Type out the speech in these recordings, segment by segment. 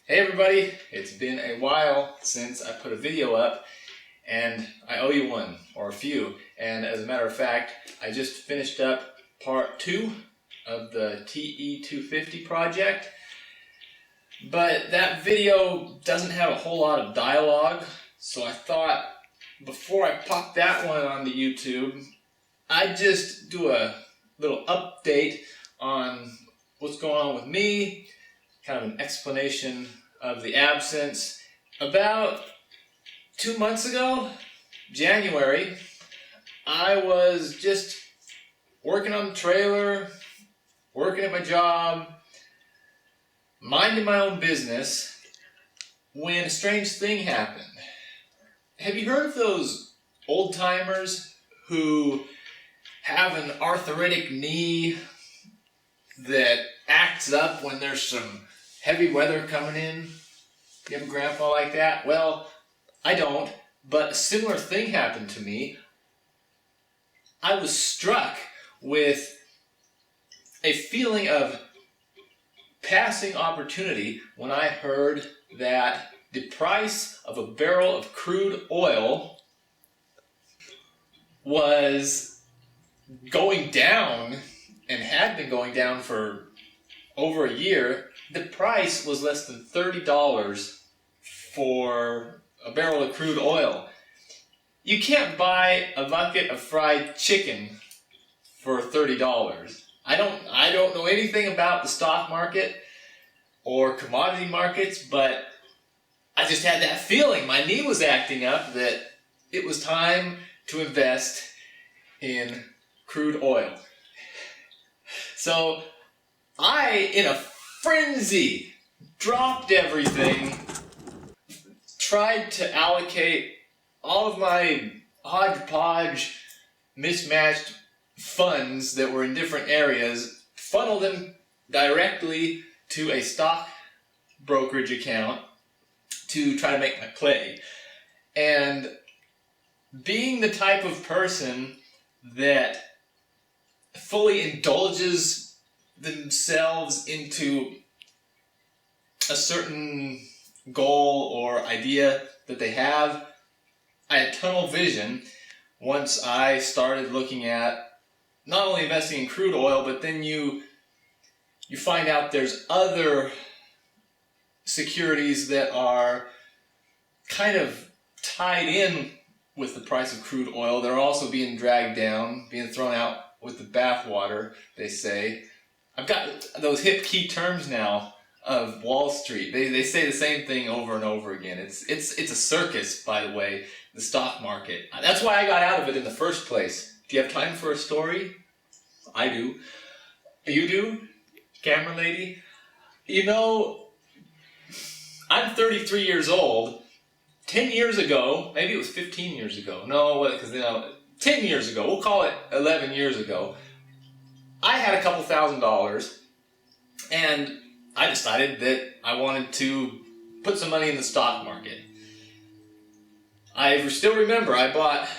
Hey everybody, it's been a while since I put a video up and I owe you one, or a few. And as a matter of fact, I just finished up part 2 of the TE250 project. But that video doesn't have a whole lot of dialogue, so I thought before I pop that one on the YouTube, I'd just do a little update on what's going on with me, kind of an explanation of the absence. About 2 months ago, January, I was just working on the trailer, working at my job, minding my own business, when a strange thing happened. Have you heard of those old-timers who have an arthritic knee that acts up when there's some heavy weather coming in? You have a grandpa like that? Well, I don't, but a similar thing happened to me. I was struck with a feeling of passing opportunity when I heard that the price of a barrel of crude oil was going down, and had been going down for over a year. The price was less than $30 for a barrel of crude oil. You can't buy a bucket of fried chicken for $30. I don't know anything about the stock market or commodity markets, but I just had that feeling. My knee was acting up that it was time to invest in crude oil. So I, in a frenzy, dropped everything, tried to allocate all of my hodgepodge, mismatched funds that were in different areas, funnel them directly to a stock brokerage account to try to make my play. And being the type of person that fully indulges themselves into a certain goal or idea that they have, I had tunnel vision once I started looking at not only investing in crude oil, but then you find out there's other securities that are kind of tied in with the price of crude oil. They're also being dragged down, being thrown out with the bathwater, they say. I've got those hip key terms now of Wall Street. They say the same thing over and over again. It's a circus, by the way, the stock market. That's why I got out of it in the first place. Do you have time for a story? I do. You do? Camera lady? You know, I'm 33 years old. 10 years ago, maybe it was 15 years ago. No, because 10 years ago, we'll call it 11 years ago, I had a couple $1,000s, and I decided that I wanted to put some money in the stock market. I still remember I bought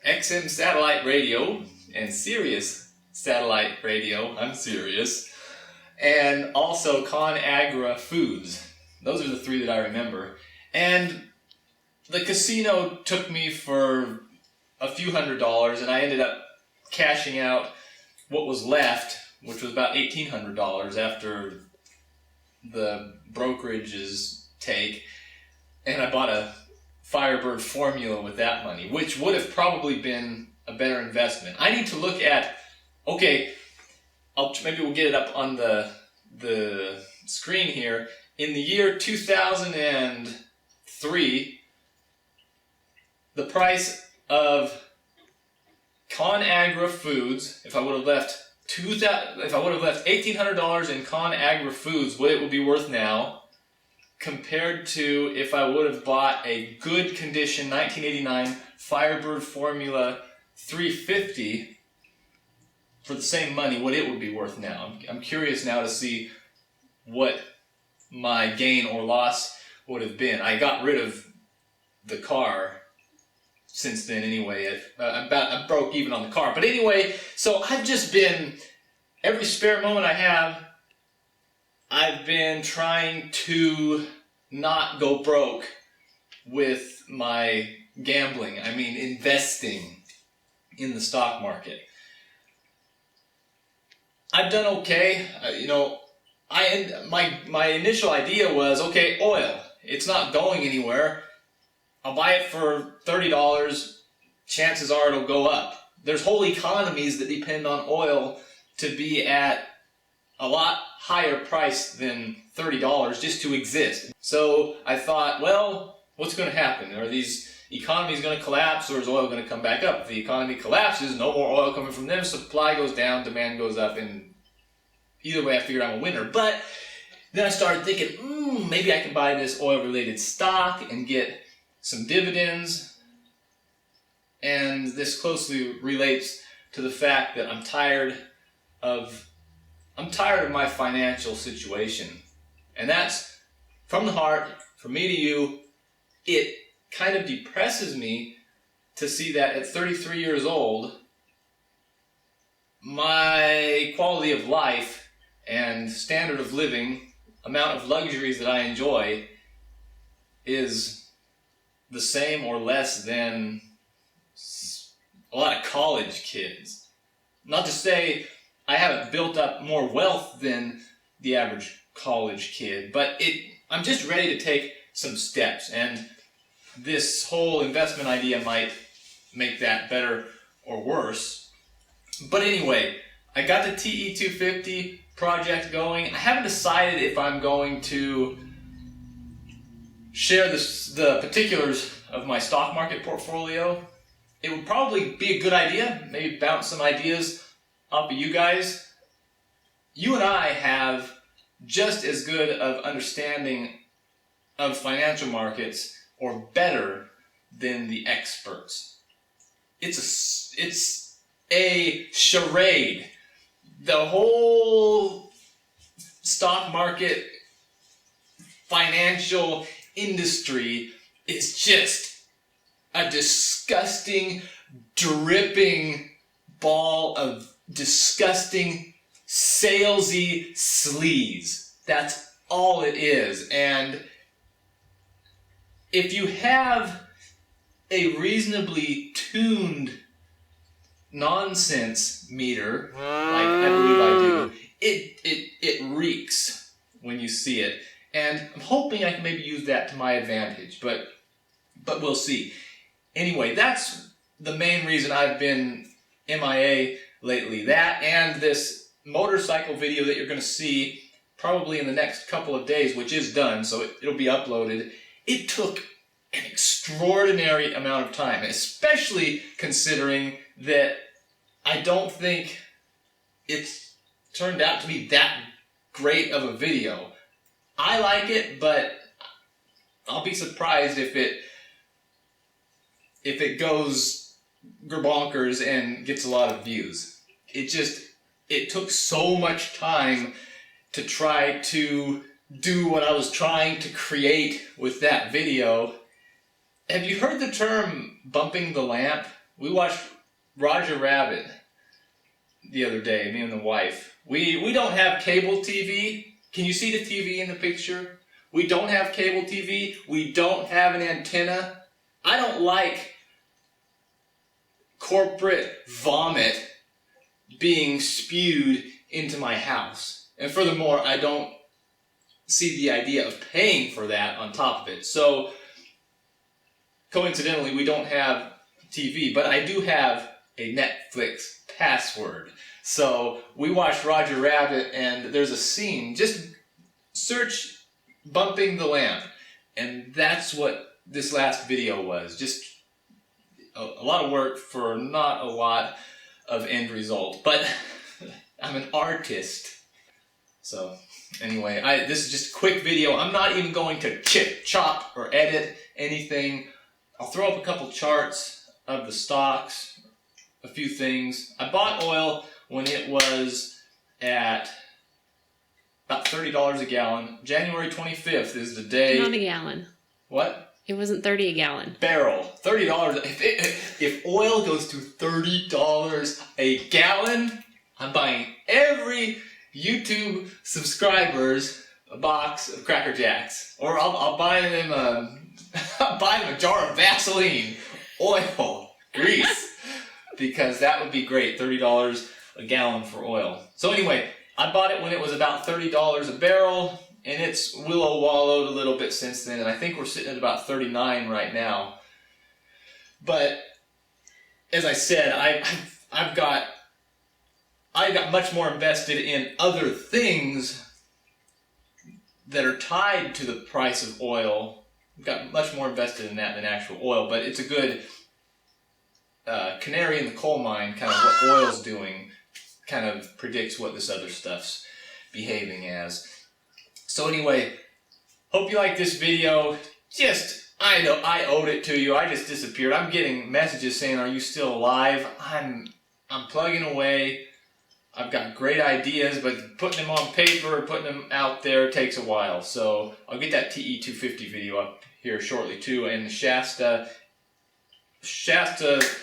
XM satellite radio and Sirius satellite radio, I'm serious, and also ConAgra Foods. Those are the 3 that I remember. And the casino took me for a few $100s, and I ended up cashing out what was left, which was about $1,800 after the brokerage's take, and I bought a Firebird formula with that money, which would have probably been a better investment. I need to look at, okay, maybe we'll get it up on the screen here. In the year 2003, the price of ConAgra Foods, if I would have left $1,800 in ConAgra Foods, what it would be worth now, compared to if I would have bought a good condition 1989 Firebird Formula 350 for the same money, what it would be worth now. I'm curious now to see what my gain or loss would have been. I got rid of the car since then anyway. I broke even on the car. But anyway, so I've just been, every spare moment I have, I've been trying to not go broke with my gambling. I mean, investing in the stock market. I've done okay. My initial idea was, okay, oil. It's not going anywhere. I'll buy it for $30. Chances are it'll go up. There's whole economies that depend on oil to be at a lot higher price than $30 just to exist. So I thought, well, what's going to happen? Are these economies going to collapse, or is oil going to come back up? If the economy collapses, no more oil coming from them, supply goes down, demand goes up, and either way I figured I'm a winner. But then I started thinking, maybe I can buy this oil-related stock and get some dividends. And this closely relates to the fact that I'm tired of my financial situation. And that's from the heart, from me to you. It kind of depresses me to see that at 33 years old, my quality of life and standard of living, amount of luxuries that I enjoy, is the same or less than a lot of college kids. Not to say I haven't built up more wealth than the average college kid, but I'm just ready to take some steps, and this whole investment idea might make that better or worse. But anyway, I got the TE250 project going. I haven't decided if I'm going to share the particulars of my stock market portfolio. It would probably be a good idea, maybe bounce some ideas off of you guys. You and I have just as good of understanding of financial markets, or better, than the experts. It's a charade. The whole stock market financial industry is just a disgusting, dripping ball of disgusting, salesy sleaze. That's all it is. And if you have a reasonably tuned nonsense meter, like I believe I do, it reeks when you see it. And I'm hoping I can maybe use that to my advantage, but we'll see. Anyway, that's the main reason I've been MIA lately. That and this motorcycle video that you're going to see probably in the next couple of days, which is done, so it'll be uploaded. It took an extraordinary amount of time, especially considering that I don't think it's turned out to be that great of a video. I like it, but I'll be surprised if it goes gerbonkers and gets a lot of views. It took so much time to try to do what I was trying to create with that video. Have you heard the term bumping the lamp? We watched Roger Rabbit the other day, me and the wife. We don't have cable TV. Can you see the TV in the picture? We don't have cable TV. We don't have an antenna. I don't like corporate vomit being spewed into my house. And furthermore, I don't see the idea of paying for that on top of it. So, coincidentally, we don't have TV, but I do have a Netflix password. So, we watched Roger Rabbit, and there's a scene, just search bumping the lamp, and that's what this last video was. Just a lot of work for not a lot of end result, but I'm an artist. So, anyway, this is just a quick video. I'm not even going to chop or edit anything. I'll throw up a couple charts of the stocks, a few things. I bought oil when it was at about $30 a gallon. January 25th is the day. Not a gallon. What? It wasn't $30 a gallon. Barrel. $30. If oil goes to $30 a gallon, I'm buying every YouTube subscriber's a box of Cracker Jacks, or I'll buy them I'll buy them a jar of Vaseline, oil, grease, because that would be great. $30 a gallon for oil. So anyway, I bought it when it was about $30 a barrel, and it's willow wallowed a little bit since then, and I think we're sitting at about 39 right now. But as I said, I got much more invested in other things that are tied to the price of oil. I've got much more invested in that than actual oil, but it's a good canary in the coal mine, kind of what oil's doing, kind of predicts what this other stuff's behaving as. So anyway, hope you like this video. I know I owed it to you. I just disappeared. I'm getting messages saying, "Are you still alive?" I'm plugging away. I've got great ideas, but putting them on paper, putting them out there takes a while. So I'll get that TE250 video up here shortly too, and the Shasta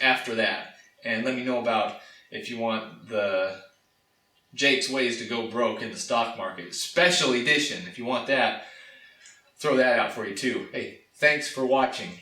after that. And let me know about if you want the Jake's Ways to Go Broke in the Stock Market Special Edition. If you want that, throw that out for you too. Hey, thanks for watching.